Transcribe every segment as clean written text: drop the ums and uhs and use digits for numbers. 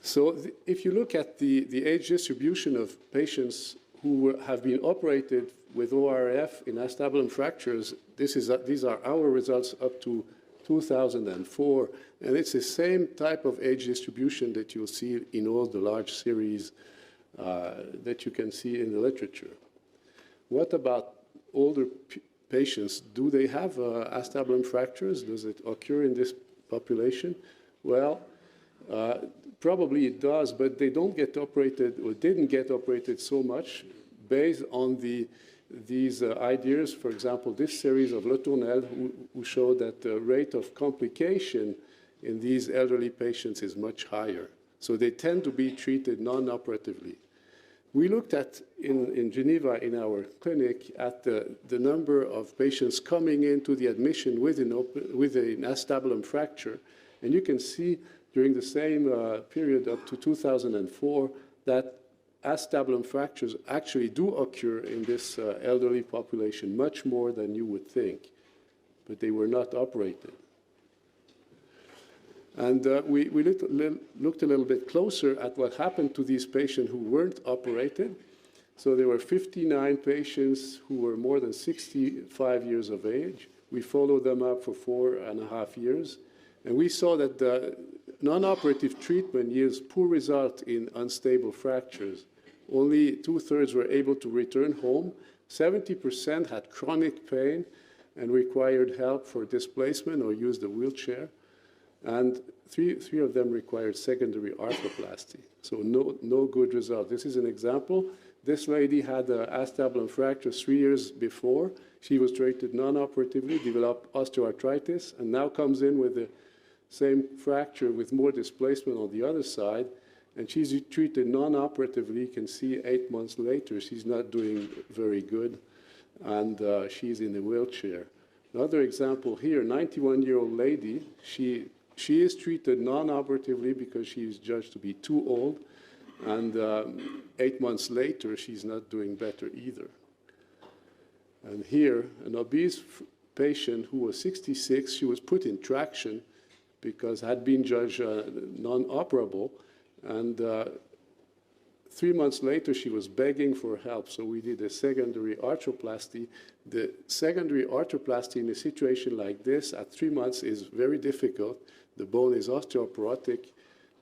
So if you look at the age distribution of patients who have been operated with ORF in acetabulum fractures, these are our results up to 2004, and it's the same type of age distribution that you'll see in all the large series that you can see in the literature. What about older patients? Do they have acetabulum fractures? Does it occur in this population? Well, probably it does, but they don't get operated or didn't get operated so much based on these ideas. For example, this series of Le Tournelle, who showed that the rate of complication in these elderly patients is much higher. So they tend to be treated non-operatively. We looked at, in Geneva, in our clinic, at the number of patients coming into the admission with an acetabulum fracture. And you can see during the same period up to 2004 that acetabulum fractures actually do occur in this elderly population, much more than you would think. But they were not operated. And we looked a little bit closer at what happened to these patients who weren't operated. So there were 59 patients who were more than 65 years of age. We followed them up for 4.5 years. And we saw that the non-operative treatment yields poor result in unstable fractures. Only 2/3 were able to return home. 70% had chronic pain and required help for displacement or used a wheelchair. And three of them required secondary arthroplasty. So no good result. This is an example. This lady had an acetabulum fracture 3 years before. She was treated non-operatively, developed osteoarthritis, and now comes in with the same fracture with more displacement on the other side. And she's treated non-operatively. You can see 8 months later, she's not doing very good, and she's in a wheelchair. Another example here, 91-year-old lady. She is treated non-operatively because she is judged to be too old, and 8 months later, she's not doing better either. And here, an obese patient who was 66, she was put in traction because had been judged non-operable, and 3 months later, she was begging for help, so we did a secondary arthroplasty. The secondary arthroplasty in a situation like this at 3 months is very difficult. The bone is osteoporotic,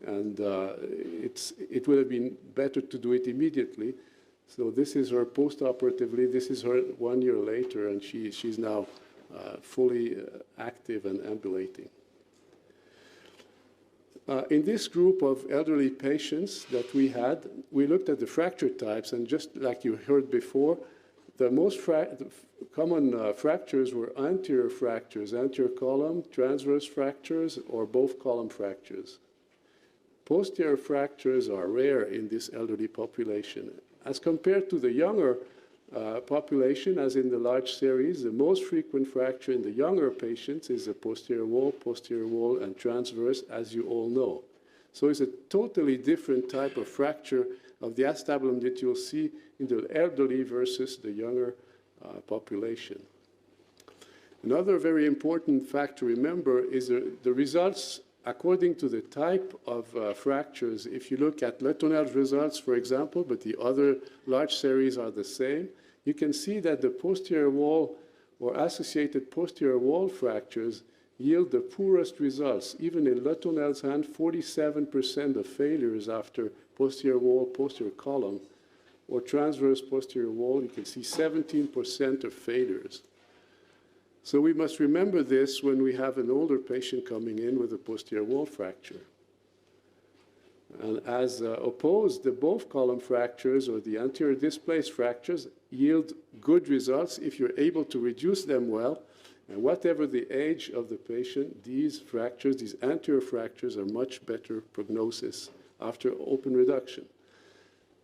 and it would have been better to do it immediately. So this is her post-operatively. This is her 1 year later, and she's now fully active and ambulating. In this group of elderly patients that we had, we looked at the fracture types, and just like you heard before, the most common fractures were anterior fractures, anterior column, transverse fractures, or both column fractures. Posterior fractures are rare in this elderly population. As compared to the younger population, as in the large series, the most frequent fracture in the younger patients is the posterior wall, and transverse, as you all know. So it's a totally different type of fracture of the acetabulum that you'll see in the elderly versus the younger population. Another very important fact to remember is the results according to the type of fractures. If you look at Le Tournelle's results, for example, but the other large series are the same, you can see that the posterior wall or associated posterior wall fractures yield the poorest results. Even in Le Tournelle's hand, 47% of failures after posterior wall, posterior column, or transverse posterior wall, you can see 17% of failures. So we must remember this when we have an older patient coming in with a posterior wall fracture. And as opposed, the both column fractures or the anterior displaced fractures yield good results if you're able to reduce them well. And whatever the age of the patient, these fractures, these anterior fractures, are much better prognosis after open reduction.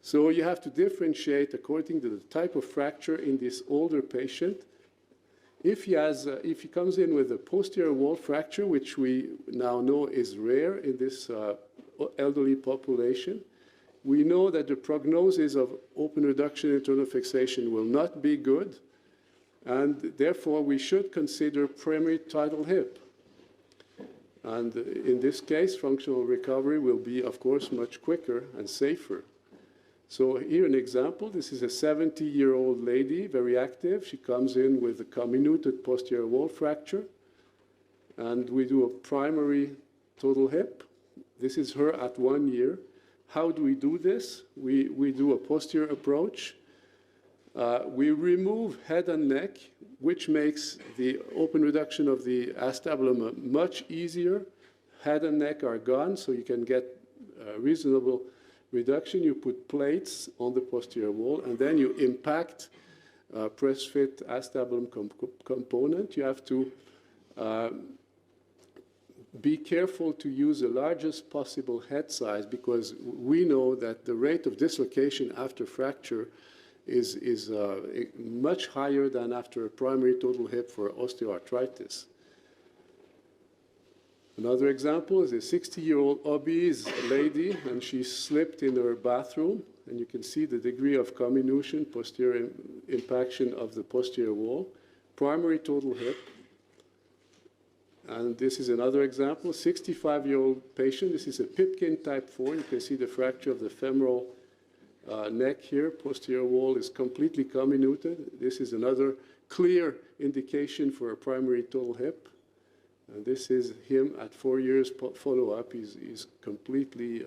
So you have to differentiate according to the type of fracture in this older patient. If he comes in with a posterior wall fracture, which we now know is rare in this elderly population, we know that the prognosis of open reduction internal fixation will not be good, and therefore we should consider primary tidal hip. And in this case, functional recovery will be, of course, much quicker and safer. So here an example. This is a 70-year-old lady, very active. She comes in with a comminuted posterior wall fracture. And we do a primary total hip. This is her at 1 year. How do we do this? We do a posterior approach. We remove head and neck, which makes the open reduction of the acetabulum much easier. Head and neck are gone, so you can get a reasonable reduction. You put plates on the posterior wall, and then you impact press-fit acetabulum component. You have to be careful to use the largest possible head size, because we know that the rate of dislocation after fracture is much higher than after a primary total hip for osteoarthritis. Another example is a 60-year-old obese lady, and she slipped in her bathroom, and you can see the degree of comminution, posterior impaction of the posterior wall. Primary total hip. And this is another example, 65-year-old patient. This is a Pipkin type 4. You can see the fracture of the femoral neck here. Posterior wall is completely comminuted. This is another clear indication for a primary total hip. And this is him at 4 years follow-up. He's completely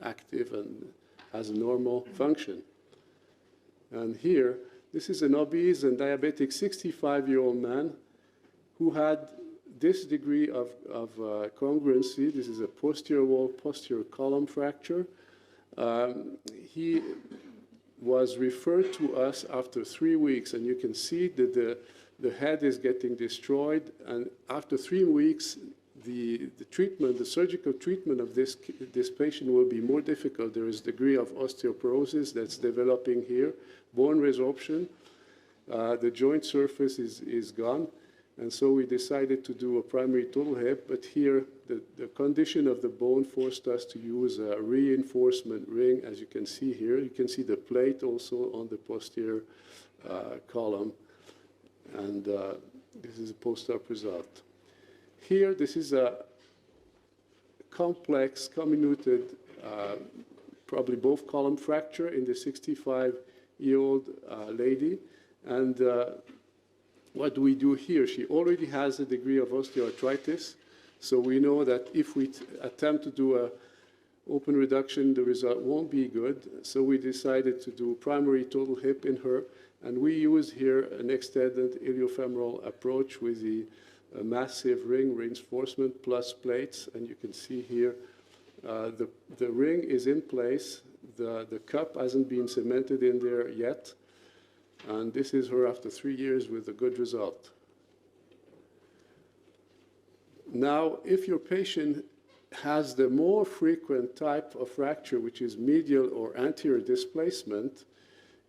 active and has a normal function. And here, this is an obese and diabetic 65-year-old man who had this degree of congruency. This is a posterior wall, posterior column fracture. He was referred to us after 3 weeks, and you can see that the head is getting destroyed. And after 3 weeks, the treatment, the surgical treatment of this patient will be more difficult. There is a degree of osteoporosis that's developing here, bone resorption. The joint surface is gone. And so we decided to do a primary total hip, but here the condition of the bone forced us to use a reinforcement ring, as you can see here. You can see the plate also on the posterior column, and this is a post-op result. Here, this is a complex, comminuted, probably both column fracture in the 65-year-old lady, and what do we do here? She already has a degree of osteoarthritis, so we know that if we attempt to do an open reduction, the result won't be good. So we decided to do primary total hip in her, and we use here an extended iliofemoral approach with the massive ring reinforcement plus plates, and you can see here the ring is in place. The cup hasn't been cemented in there yet. And this is her after 3 years with a good result. Now, if your patient has the more frequent type of fracture, which is medial or anterior displacement,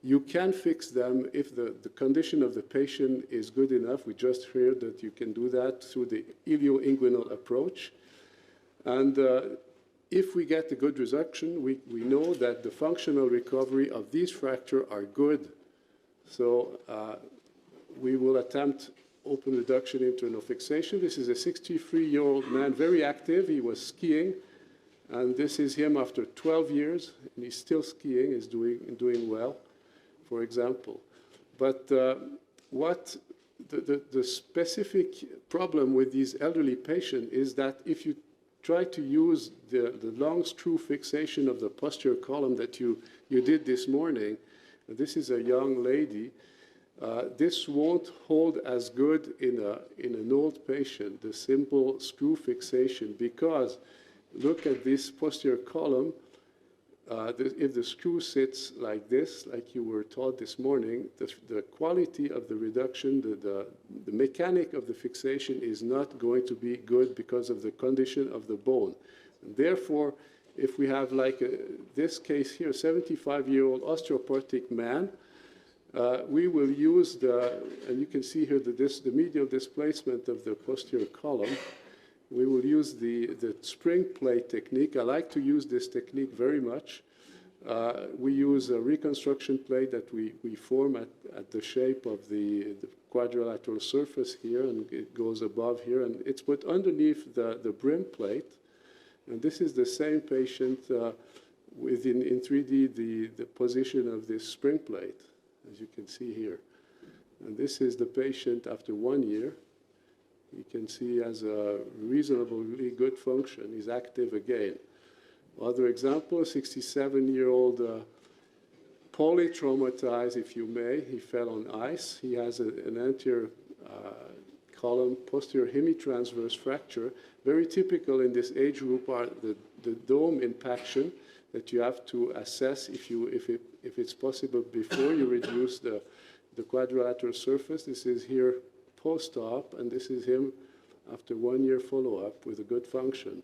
you can fix them if the condition of the patient is good enough. We just heard that you can do that through the ilioinguinal approach. And if we get a good reduction, we know that the functional recovery of these fractures are good. So we will attempt open reduction internal fixation. This is a 63-year-old man, very active. He was skiing, and this is him after 12 years, and he's still skiing, is doing well, for example. But what the specific problem with these elderly patients is that if you try to use the long screw fixation of the posterior column that you did this morning, this is a young lady. This won't hold as good in an old patient, the simple screw fixation, because look at this posterior column. If the screw sits like this, like you were taught this morning, the quality of the reduction, the mechanic of the fixation is not going to be good because of the condition of the bone. And therefore, if we have like this case here, 75-year-old osteoporotic man, we will use and you can see here the medial displacement of the posterior column. We will use the spring plate technique. I like to use this technique very much. We use a reconstruction plate that we form at the shape of the quadrilateral surface here, and it goes above here, and it's put underneath the brim plate. And this is the same patient in 3D, the position of this spring plate, as you can see here. And this is the patient after 1 year. You can see he has a reasonably good function. He's active again. Other example, 67-year-old polytraumatized, if you may. He fell on ice. He has an anterior column, posterior hemitransverse fracture. Very typical in this age group are the dome impaction that you have to assess if it's possible before you reduce the quadrilateral surface. This is here post-op, and this is him after 1 year follow-up with a good function.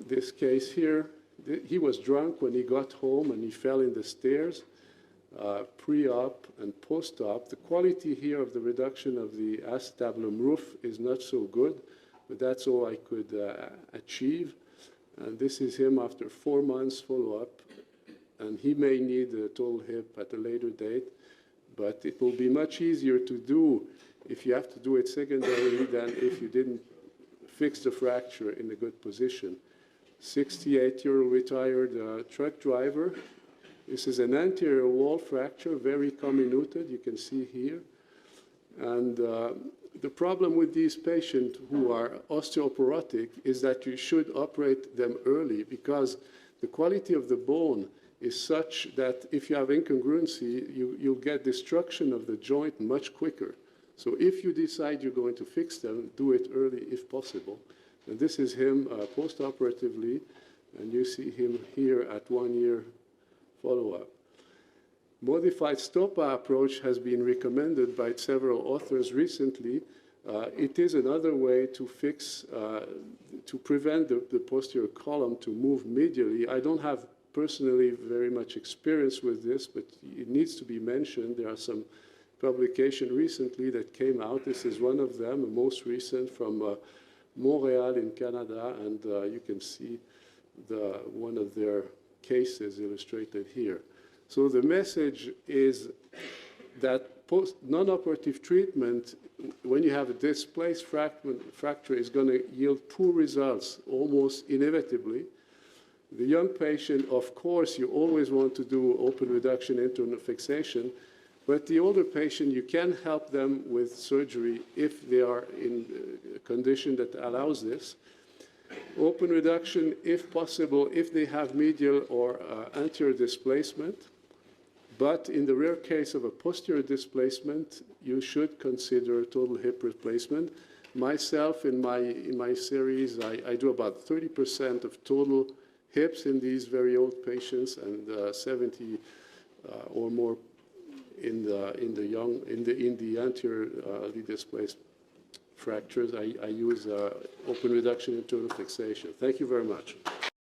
This case here, he was drunk when he got home and he fell in the stairs, pre-op and post-op. The quality here of the reduction of the acetabulum roof is not so good, but that's all I could achieve. And this is him after 4 months follow-up, and he may need a total hip at a later date, but it will be much easier to do if you have to do it secondarily than if you didn't fix the fracture in a good position. 68-year-old retired truck driver. This is an anterior wall fracture, very comminuted, you can see here. And the problem with these patients who are osteoporotic is that you should operate them early, because the quality of the bone is such that if you have incongruency, you'll get destruction of the joint much quicker. So if you decide you're going to fix them, do it early if possible. And this is him post-operatively, and you see him here at 1 year follow-up. Modified STOPA approach has been recommended by several authors recently. It is another way to fix, to prevent the posterior column to move medially. I don't have personally very much experience with this, but it needs to be mentioned. There are some publications recently that came out. This is one of them, the most recent from Montreal in Canada, and you can see one of their cases illustrated here. So the message is that non-operative treatment, when you have a displaced fracture, is going to yield poor results almost inevitably. The young patient, of course, you always want to do open reduction internal fixation, but the older patient, you can help them with surgery if they are in a condition that allows this. Open reduction, if possible, if they have medial or anterior displacement. But in the rare case of a posterior displacement, you should consider total hip replacement. Myself, in my series, I do about 30% of total hips in these very old patients, and 70 or more in the anteriorly displaced fractures. I use open reduction internal fixation. Thank you very much.